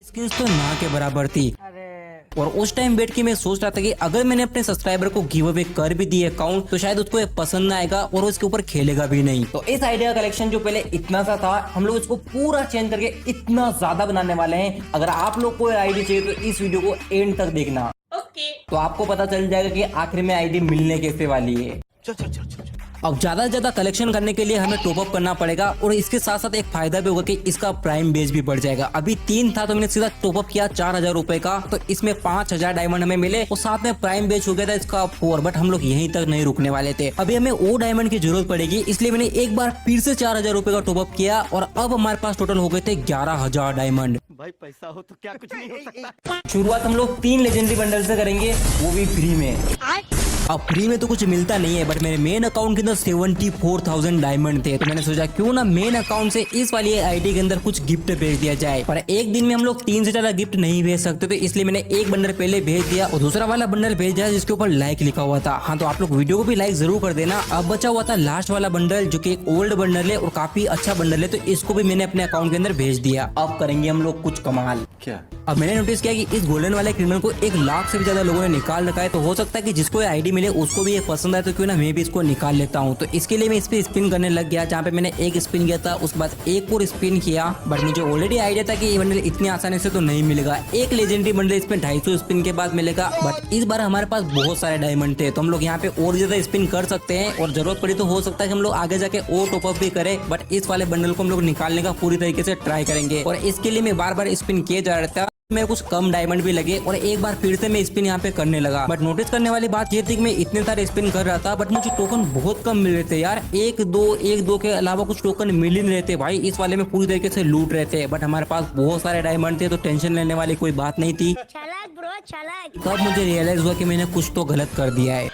Skills तो ना के बराबर थी। और उस टाइम बैठ के मैं सोच रहा था कि अगर मैंने अपने सब्सक्राइबर को गिव अवे कर भी दिए अकाउंट तो शायद उसको ये पसंद ना आएगा और उसके ऊपर खेलेगा भी नहीं। तो इस आइडिया कलेक्शन जो पहले इतना सा था हम लोग इसको पूरा चेंज करके इतना ज्यादा बनाने वाले हैं। अगर आप लोग को आईडी चाहिए तो इस वीडियो को एंड तक देखना। तो आपको पता चल जाएगा कि आखिर में आईडी मिलने कैसे वाली है। अब ज्यादा से ज्यादा कलेक्शन करने के लिए हमें टॉप अप करना पड़ेगा और इसके साथ साथ एक फायदा भी होगा कि इसका प्राइम बेस भी बढ़ जाएगा। अभी 3 था तो मैंने सीधा टॉप अप किया 4000 रुपए का, तो इसमें 5000 डायमंड हमें मिले और साथ में प्राइम बेस हो गया था इसका 4। बट हम लोग यहीं तक नहीं रुकने वाले थे, अभी हमें और डायमंड की जरूरत पड़ेगी, इसलिए मैंने एक बार फिर से 4000 रुपए का टॉप अप किया और अब हमारे पास टोटल हो गए थे 11000 डायमंड। भाई पैसा हो तो क्या कुछ नहीं हो सकता। शुरुआत हम लोग 3 लेजेंडरी बंडल से करेंगे, वो भी फ्री में। अब फ्री में तो कुछ मिलता नहीं है, बट मेरे मेन अकाउंट के अंदर 74,000 डायमंड थे, तो मैंने सोचा क्यों ना मेन अकाउंट से इस वाली आईडी के अंदर कुछ गिफ्ट भेज दिया जाए। पर एक दिन में हम लोग 3 से ज्यादा गिफ्ट नहीं भेज सकते, तो इसलिए मैंने एक बंडल पहले भेज दिया और दूसरा वाला बंडल भेज दिया जिसके ऊपर लाइक लिखा हुआ था। हाँ, तो आप लोग वीडियो को भी लाइक जरूर कर देना। अब बचा हुआ था लास्ट वाला बंडल जो की एक ओल्ड बंडल है और काफी अच्छा बंडल है, तो इसको भी मैंने अपने अकाउंट के अंदर भेज दिया। अब करेंगे हम लोग कुछ कमाल। क्या? अब मैंने नोटिस किया कि इस गोल्डन वाले क्रिमिनल को 1 लाख से भी ज्यादा लोगों ने निकाल रखा है, तो हो सकता है कि जिसको ये आईडी मिले उसको भी ये पसंद आए, तो क्यों ना मैं भी इसको निकाल लेता हूँ। तो इसके लिए मैं इस पे स्पिन करने लग गया, जहाँ पे मैंने एक स्पिन किया था, उसके बाद एक और स्पिन किया। बट मुझे ऑलरेडी आइडिया था कि ये बंडल इतनी आसानी से तो नहीं मिलेगा, एक लेजेंडरी बंडल इसमें 250 स्पिन के बाद मिलेगा। बट इस बार हमारे पास बहुत सारे डायमंड थे, तो हम लोग यहाँ पे और ज्यादा स्पिन कर सकते हैं और जरूरत पड़ी तो हो सकता है कि हम लोग आगे जाके और टॉप अप भी करें। बट इस वाले बंडल को हम लोग निकालने का पूरी तरीके से ट्राई करेंगे और इसके लिए मैं बार बार स्पिन किए जा रहा था। मेरे कुछ कम डायमंड भी लगे और एक बार फिर से मैं स्पिन यहाँ पे करने लगा। बट नोटिस करने वाली बात ये थी कि मैं इतने सारे स्पिन कर रहा था बट मुझे टोकन बहुत कम मिल रहे थे यार। एक दो के अलावा कुछ टोकन मिल ही नहीं रहे थे भाई। इस वाले में पूरी तरीके से लूट रहे थे, बट हमारे पास बहुत सारे डायमंड थे तो टेंशन लेने वाली कोई बात नहीं थी। तब मुझे रियलाइज हुआ कि मैंने कुछ तो गलत कर दिया है।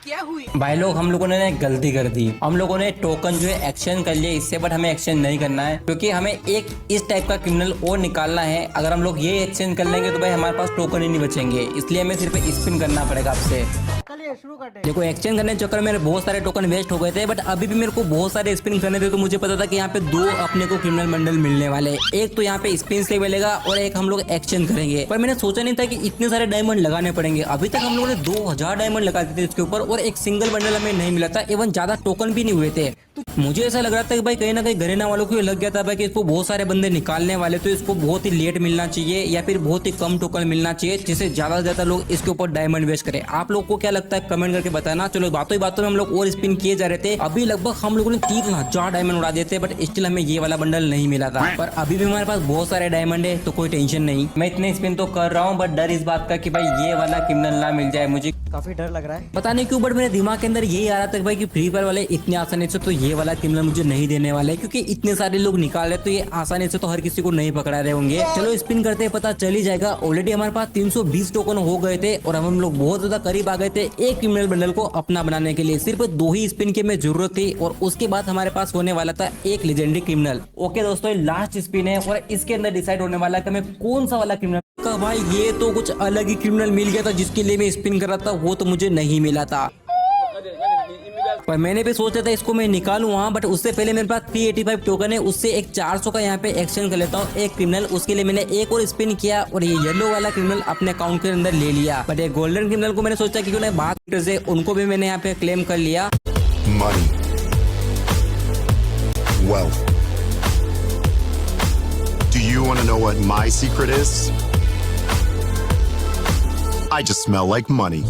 क्या हुई भाई लोग, हम लोगों ने गलती कर दी। हम लोगों ने टोकन जो है एक्सचेंज कर लिया इससे, बट हमें एक्सचेंज नहीं करना है क्योंकि हमें एक इस टाइप का क्रिमिनल और निकालना है। अगर हम लोग ये एक्सचेंज कर लेंगे तो भाई हमारे पास टोकन ही नहीं बचेंगे, इसलिए हमें सिर्फ स्पिन करना पड़ेगा आपसे। देखो, एक्सचेंज करने के चक्कर में मेरे बहुत सारे टोकन वेस्ट हो गए थे, बट अभी भी मेरे को बहुत सारे स्पिन करने थे, तो मुझे पता था कि यहाँ पे 2 अपने को क्रिमिनल बंडल मिलने वाले, एक तो यहाँ पे स्पिन से मिलेगा और एक हम लोग एक्सचेंज करेंगे। पर मैंने सोचा नहीं था कि इतने सारे डायमंड लगाने पड़ेंगे। अभी तक हम लोगों ने 2000 डायमंड लगा दिए थे इसके ऊपर और एक सिंगल बंडल हमें नहीं मिला था, एवं ज्यादा टोकन भी नहीं हुए थे। मुझे ऐसा लग रहा था कि भाई कहीं ना कहीं घरेना वालों को लग गया था भाई कि इसको बहुत सारे बंदे निकालने वाले, तो इसको बहुत ही लेट मिलना चाहिए या फिर बहुत ही कम टोकन मिलना चाहिए जिससे ज्यादा से ज्यादा लोग इसके ऊपर डायमंड वेस्ट करें। आप लोग को क्या लगता है कमेंट करके बताना। चलो, बातों ही बातों में हम लोग और स्पिन किए जा रहे थे। अभी लगभग हम लोगों ने 3000 डायमंड उड़ा दिए थे, बट स्टिल हमें ये वाला बंडल नहीं मिला था। पर अभी भी हमारे पास बहुत सारे डायमंड है तो कोई टेंशन नहीं। मैं इतने स्पिन तो कर रहा हूँ, बट डर इस बात का कि भाई ये वाला क्रिमिनल ना मिल जाए। मुझे काफी डर लग रहा है, पता नहीं क्यों, बट मेरे दिमाग के अंदर यही आ रहा था कि भाई कि फ्री फायर वाले इतने आसानी से तो ये वाला क्रिमिनल मुझे नहीं देने वाले, क्योंकि इतने सारे लोग निकाल रहे तो ये आसानी से तो हर किसी को नहीं पकड़ा रहे होंगे। चलो स्पिन करते हैं, पता चल ही जाएगा। ऑलरेडी हमारे पास 320 टोकन हो गए थे और हम लोग बहुत ज्यादा करीब आ गए थे एक क्रिमिनल बंडल को अपना बनाने के लिए। सिर्फ 2 ही स्पिन की हमें जरूरत थी और उसके बाद हमारे पास होने वाला था एक लेजेंडरी क्रिमिनल। ओके दोस्तों, लास्ट स्पिन है और इसके अंदर डिसाइड होने वाला है कि हमें कौन सा वाला क्रिमिनल का। भाई ये तो कुछ अलग ही क्रिमिनल मिल गया था, जिसके लिए मैं स्पिन कर रहा था वो तो मुझे नहीं मिला था। पर मैंने भी सोचा था इसको मैं निकालूं वहाँ, बट उससे पहले मेरे पास 385 टोकन है, उससे एक 400 का यहाँ पे एक्सचेंज कर लेता हूँ एक क्रिमिनल। उसके लिए मैंने एक और स्पिन किया और ये येलो वाला क्रिमिनल अपने अकाउंट के अंदर ले लिया। बट ये गोल्डन क्रिमिनल को मैंने सोचा कि क्यों ना बात से उनको भी मैंने यहाँ पे क्लेम कर लिया। Money, wealth. Do you want to know what my secret is? I just smell like money.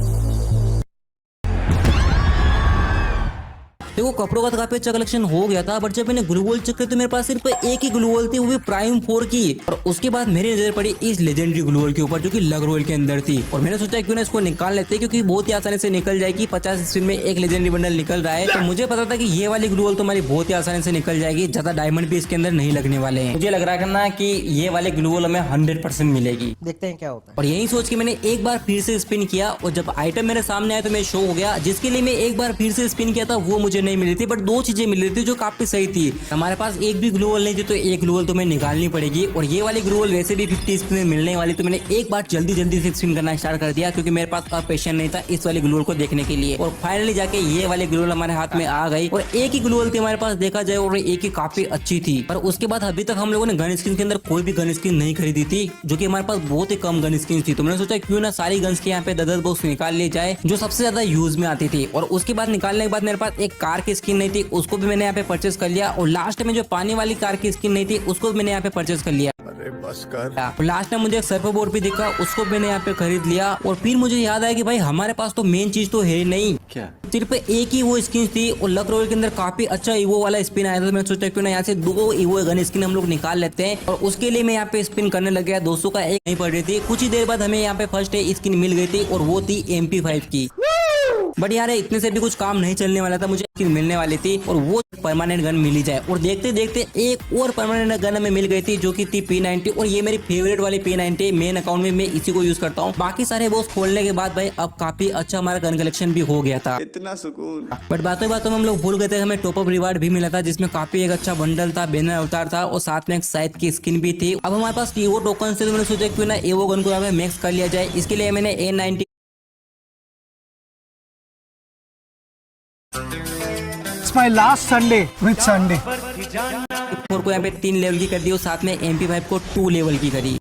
देखो, कपड़ों का तो काफी अच्छा कलेक्शन हो गया था, बट जब मैंने ग्लू वॉल चेक किया तो मेरे पास सिर्फ एक ही ग्लू वॉल थी, वो भी प्राइम 4 की। और उसके बाद मेरी नजर पड़ी इस लेजेंडरी ग्लू वॉल के ऊपर जो कि लग रोल के अंदर थी, और मैंने सोचा क्यों ना इसको निकाल लेते क्योंकि बहुत ही आसानी से निकल जाएगी। 50 स्पिन में एक लेजेंडरी बंडल निकल रहा है, तो मुझे पता था कि ये वाली ग्लू वॉल तो हमारी बहुत ही आसानी से निकल जाएगी, ज्यादा डायमंड भी इसके अंदर नहीं लगने वाले हैं। मुझे लग रहा है ना कि ये वाले ग्लू वॉल हमें 100% मिलेगी। देखते हैं क्या होता है। और यही सोच के मैंने एक बार फिर से स्पिन किया और जब आइटम मेरे सामने आया तो मैं शो हो गया। जिसके लिए मैं एक बार फिर से स्पिन किया था वो मुझे नहीं मिली थी, बट 2 चीजें मिल रही थी जो काफी सही थी। हमारे पास एक भी ग्लूवल नहीं थी, तो एक ग्लूवल तो हमें निकालनी पड़ेगी। और ये वाली ग्लूवल वैसे भी 50 स्पिन में मिलने वाली, तो मैंने एक बार जल्दी से स्पिन करना स्टार्ट कर दिया, क्योंकि मेरे पास पेशेंस नहीं था इस वाली ग्लूवल को देखने के लिए। और फाइनली जाके ये वाली ग्लूवल हमारे हाथ में आ गई, और एक ही ग्लूवल थी हमारे पास देखा जाए, और एक ही काफी अच्छी थी। पर उसके बाद अभी तक हम लोगों ने गन स्किन के अंदर कोई भी गन स्किन नहीं खरीदी थी, जो कि हमारे पास बहुत ही कम गन स्किन थी। तो मैंने सोचा क्यों ना सारी गन्स के यहाँ पे 10 बॉक्स निकाल लिए जाए जो सबसे ज्यादा यूज में आती थी। और उसके बाद निकालने के बाद मेरे पास एक कार की स्किन नहीं थी, उसको भी मैंने यहाँ पे परचेस कर लिया। और लास्ट में जो पानी वाली कार की स्किन नहीं थी, उसको भी मैंने यहाँ पे परचेस कर लिया। अरे बस कर। लास्ट में मुझे एक सर्फर बोर्ड भी दिखा, उसको मैंने यहाँ पे खरीद लिया। और फिर मुझे याद आया कि भाई हमारे पास तो मेन चीज तो है ही नहीं, क्या सिर्फ एक ही वो स्किन थी। और लक रॉयल के अंदर काफी अच्छा ईवो वाला स्पिन आया था, तो मैंने सोचा क्यों ना यहाँ से 2 ईवो गन स्किन हम लोग निकाल लेते हैं। और उसके लिए मैं यहाँ पे स्पिन करने लग गया। 200 का एक नहीं पड़ रही थी। कुछ ही देर बाद हमें यहाँ पे फर्स्ट स्किन मिल गई थी, और वो थी MP5 की। बट यार इतने से भी कुछ काम नहीं चलने वाला था, मुझे स्किन मिलने वाली थी, और वो परमानेंट गन मिली जाए। और देखते देखते एक और परमानेंट गन हमें मिल गई थी, जो कि थी P90। और ये मेरी फेवरेट वाली P90 मेन अकाउंट में मैं इसी को यूज करता हूँ। बाकी सारे बॉक्स खोलने के बाद भाई अब काफी अच्छा हमारा गन कलेक्शन भी हो गया था। इतना सुकून। बट बातों बातों में हम लोग भूल गए थे, हमें टॉप अप रिवार्ड भी मिला था, जिसमें काफी एक अच्छा बंडल था, बैनर अवतार था, और साथ में एक साइड की स्किन भी थी। अब हमारे पास ईवो टोकन से, तो मैंने सोचा क्यों ना ईवो गन को यहाँ पे मैक्स कर लिया जाए। इसके लिए मैंने A90 It's my last Sunday with Sunday. को यहाँ पे 3 लेवल की कर दी, और साथ में MP5 को 2 लेवल की करी।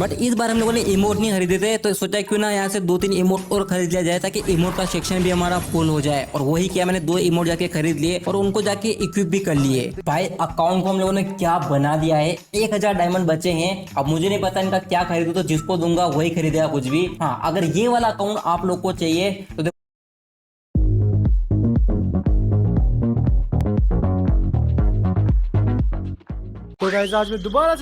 बट इस बार हम लोगों ने इमोट नहीं खरीदे थे, तो सोचा क्यों ना यहाँ से 2-3 इमोट और खरीद लिया जाए, ताकि इमोट का सेक्शन भी हमारा फुल हो जाए। और वही किया, मैंने 2 इमोट जाके खरीद लिए, और उनको जाके इक्विप भी कर लिए। भाई अकाउंट को हम लोगों ने क्या बना दिया है। 1000 डायमंड बचे हैं। अब मुझे नहीं पता इनका क्या खरीदूं, तो जिसको दूंगा वही खरीदेगा कुछ भी। हाँ, अगर ये वाला अकाउंट आप लोग को चाहिए तो तो गाइस आज मैं दोबारा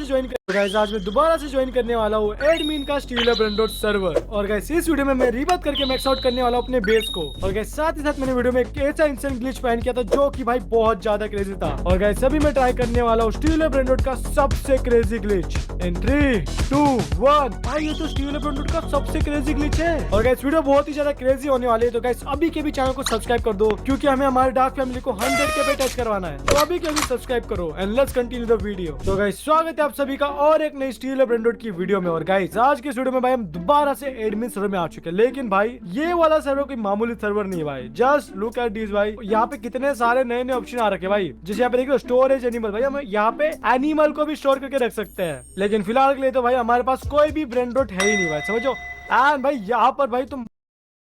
से ज्वाइन करने वाला हूँ एडमिन का स्टीलर ब्रेंडोट सर्वर। और गाइस इस वीडियो में मैं रीबर्थ करके मैक्स आउट करने वाला हूँ अपने बेस को। और गाइस साथ ही साथ मैंने वीडियो में एक ऐसा इंस्टेंट ग्लिच फाइंड किया था, जो कि भाई बहुत ज्यादा क्रेजी था। और गाइस अभी मैं ट्राई करने वाला हूँ स्टीलर ब्रेंडोट का सबसे क्रेजी ग्लिच इन 3, 2, 1। भाई ये तो स्टीलर ब्रेंडोट का सबसे क्रेजी ग्लिच है। और गाइस वीडियो बहुत ही ज्यादा क्रेजी होने वाली है, तो गाइस अभी के भी चैनल को सब्सक्राइब कर दो, क्योंकि हमें हमारे डार्क फैमिली को 100 के पे टच करवाना है। तो अभी के भी सब्सक्राइब करो and let's continue the video. तो गाइस स्वागत है आप सभी का और एक नई स्टीलर ब्रेंडोट की वीडियो में। और गाइस आज के इस वीडियो में भाई हम दोबारा से एडमिन सर्वर में आ चुके हैं। लेकिन भाई ये वाला सर्वर कोई मामूली सर्वर नहीं है भाई। जस्ट लुक एट दिस भाई, यहाँ पे कितने सारे नए नए ऑप्शन आ रखे भाई। जैसे यहाँ पे देखो स्टोरेज एनिमल, भाई हम यहाँ पे एनिमल को भी स्टोर करके रख सकते हैं। लेकिन फिलहाल के लिए तो भाई हमारे पास कोई भी ब्रेंडोट है ही नहीं भाई, समझो। एंड भाई यहाँ पर भाई तुम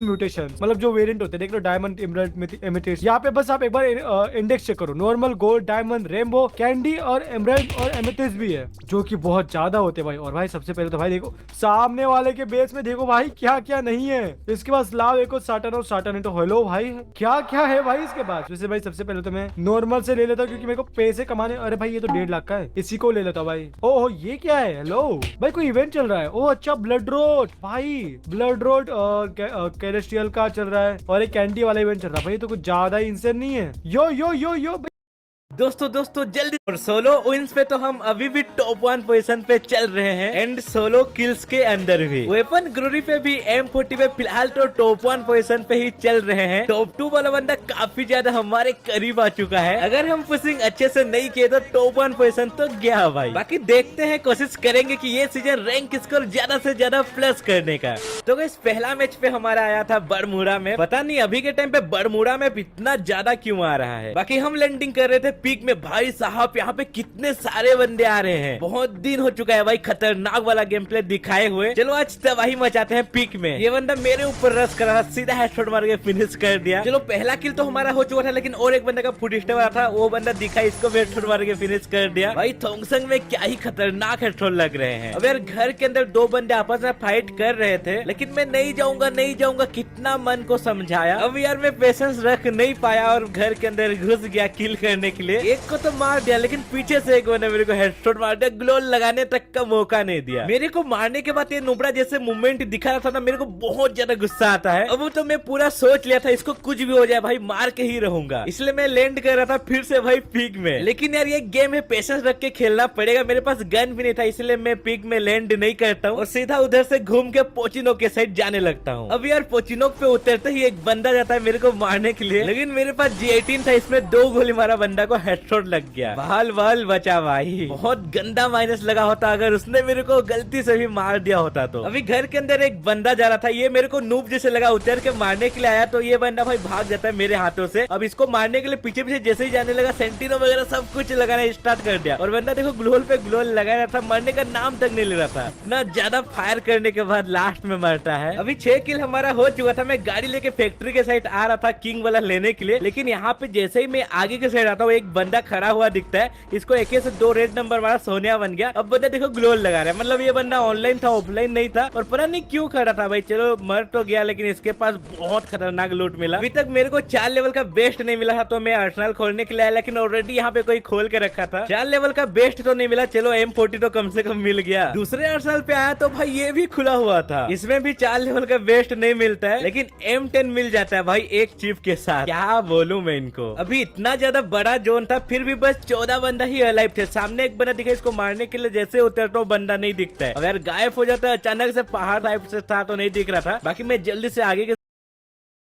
म्यूटेशन मतलब जो वेरिएंट होते हैं, देख लो डायमंड, एमराल्ड, एमेथिस्ट। यहाँ पे बस आप एक बार इंडेक्स चेक करो। Normal, gold, diamond, rainbow, candy और एमराल्ड और एमेथिस्ट भी है, जो कि बहुत ज्यादा होते हैं भाई। और भाई सबसे पहले तो भाई देखो सामने वाले के बेस में देखो भाई क्या क्या नहीं है। इसके पास लाव एक साटन और साटन तो हेलो भाई क्या क्या है भाई इसके पास। वैसे भाई सबसे पहले तो मैं नॉर्मल से ले लेता हूँ, क्योंकि मेरे को पैसे कमाने। अरे भाई ये तो 1.5 लाख का है, इसी को ले लेता हूँ भाई। ओह ये क्या है, हेलो भाई कोई इवेंट चल रहा है। ओह अच्छा ब्लड रोड भाई, ब्लड रोड कैरेस्टियल का चल रहा है, और एक कैंडी वाला इवेंट चल रहा है भाई। तो कुछ ज्यादा इंसेंट नहीं है। यो यो यो यो दोस्तों जल्दी। और सोलो विंस पे तो हम अभी भी टॉप 1 पोजीशन पे चल रहे हैं, एंड सोलो किल्स के अंदर भी। वेपन ग्लोरी पे भी M40 पे फिलहाल तो टॉप 1 पोजीशन पे ही चल रहे हैं। टॉप 2 वाला बंदा काफी ज्यादा हमारे करीब आ चुका है। अगर हम पुशिंग अच्छे से नहीं किए तो टॉप 1 पोजीशन तो गया भाई। बाकी देखते हैं, कोशिश करेंगे कि ये सीजन रैंक स्कोर ज्यादा से ज्यादा प्लस करने का। तो गाइस पहला मैच पे हमारा आया था बरमूडा में। पता नहीं अभी के टाइम पे बरमूडा में इतना ज्यादा क्यों आ रहा है। बाकी हम लैंडिंग कर रहे थे पीक में। भाई साहब यहाँ पे कितने सारे बंदे आ रहे हैं, बहुत दिन हो चुका है भाई खतरनाक वाला गेम प्ले दिखाए हुए। चलो आज तबाही मचाते हैं पीक में। ये बंदा मेरे ऊपर रश कर रहा था, सीधा हेडशॉट मार के फिनिश कर दिया। चलो पहला किल तो हमारा हो चुका था, लेकिन और एक बंदा का फुट स्टेप आ था, वो बंदा दिखा, इसको हेडशॉट मार के फिनिश कर दिया। भाई थोंगसंग में क्या ही खतरनाक हेडशॉट लग रहे हैं। अब यार घर के अंदर 2 बंदे आपस में फाइट कर रहे थे, लेकिन मैं नहीं जाऊंगा कितना मन को समझाया। अब यार मैं पेशेंस रख नहीं पाया और घर के अंदर घुस गया किल करने के लिए। लिए। एक को तो मार दिया, लेकिन पीछे से एक बंदा मेरे को हेडशॉट मार दिया, ग्लोल लगाने तक का मौका नहीं दिया। मेरे को मारने के बाद ये नुबड़ा जैसे मूवमेंट दिखा रहा था ना, मेरे को बहुत ज्यादा गुस्सा आता है। अब तो मैं पूरा सोच लिया था इसको कुछ भी हो जाए भाई मार के ही रहूंगा, इसलिए मैं लैंड कर रहा था फिर से भाई पिग में। लेकिन यार ये गेम है, पेशेंस रख के खेलना पड़ेगा। मेरे पास गन भी नहीं था, इसलिए मैं पिग में लैंड नहीं करता हूँ और सीधा उधर से घूम के पोचिनोक के साइड जाने लगता हूँ। अब यार पोचिनोक पे उतरते ही एक बंदा जाता है मेरे को मारने के लिए, लेकिन मेरे पास G18 था, इसमें 2 गोली मारा, बंदा को हेडशॉट लग गया। बहाल बचा भाई, बहुत गंदा माइनस लगा होता अगर उसने मेरे को गलती से भी मार दिया होता तो। अभी घर के अंदर एक बंदा जा रहा था, ये मेरे को नूब जैसे लगा, उतर के मारने के लिए आया तो ये बंदा भाई भाग जाता है मेरे हाथों से। अब इसको मारने के लिए पीछे पीछे जैसे ही जाने लगा, सेंटिनो वगैरह सब कुछ लगाना स्टार्ट कर दिया और बंदा देखो ग्लोल पे ग्लोल लगा रहा था, मरने का नाम तक नहीं ले रहा था। इतना ज्यादा फायर करने के बाद लास्ट में मरता है। अभी 6 किल हमारा हो चुका था। मैं गाड़ी लेके फैक्ट्री के साइड आ रहा था किंग वाला लेने के लिए, लेकिन यहाँ पे जैसे ही मैं आगे के साइड आता हूँ एक बंदा खड़ा हुआ दिखता है, इसको एक से 2 रेड नंबर वाला सोनिया बन गया। अब बंदा देखो ग्लोल लगा रहा है, मतलब ये बंदा ऑनलाइन था ऑफलाइन नहीं था और पता नहीं क्यों खड़ा था भाई। चलो मर तो गया, लेकिन इसके पास बहुत खतरनाक लूट मिला। अभी तक मेरे को 4 लेवल का बेस्ट नहीं मिला था, तो मैं अर्सेनल खोलने के लिए आया, लेकिन ऑलरेडी यहाँ पे कोई खोल के रखा था। 4 लेवल का बेस्ट तो नहीं मिला, चलो M40 तो कम से कम मिल गया। दूसरे अर्सेनल पे आया तो भाई ये भी खुला हुआ था, इसमें भी 4 लेवल का बेस्ट नहीं मिलता है, लेकिन M10 मिल जाता है भाई एक चिप के साथ। क्या बोलूं मैं इनको। अभी इतना ज्यादा बड़ा जोन था, फिर भी बस 14 बंदा ही अलाइव थे। सामने एक बंदा दिखा, इसको मारने के लिए जैसे उतरता हूं बंदा नहीं दिखता है। अगर गायब हो जाता है अचानक से, पहाड़ टाइप से था तो नहीं दिख रहा था। बाकी मैं जल्दी से आगे के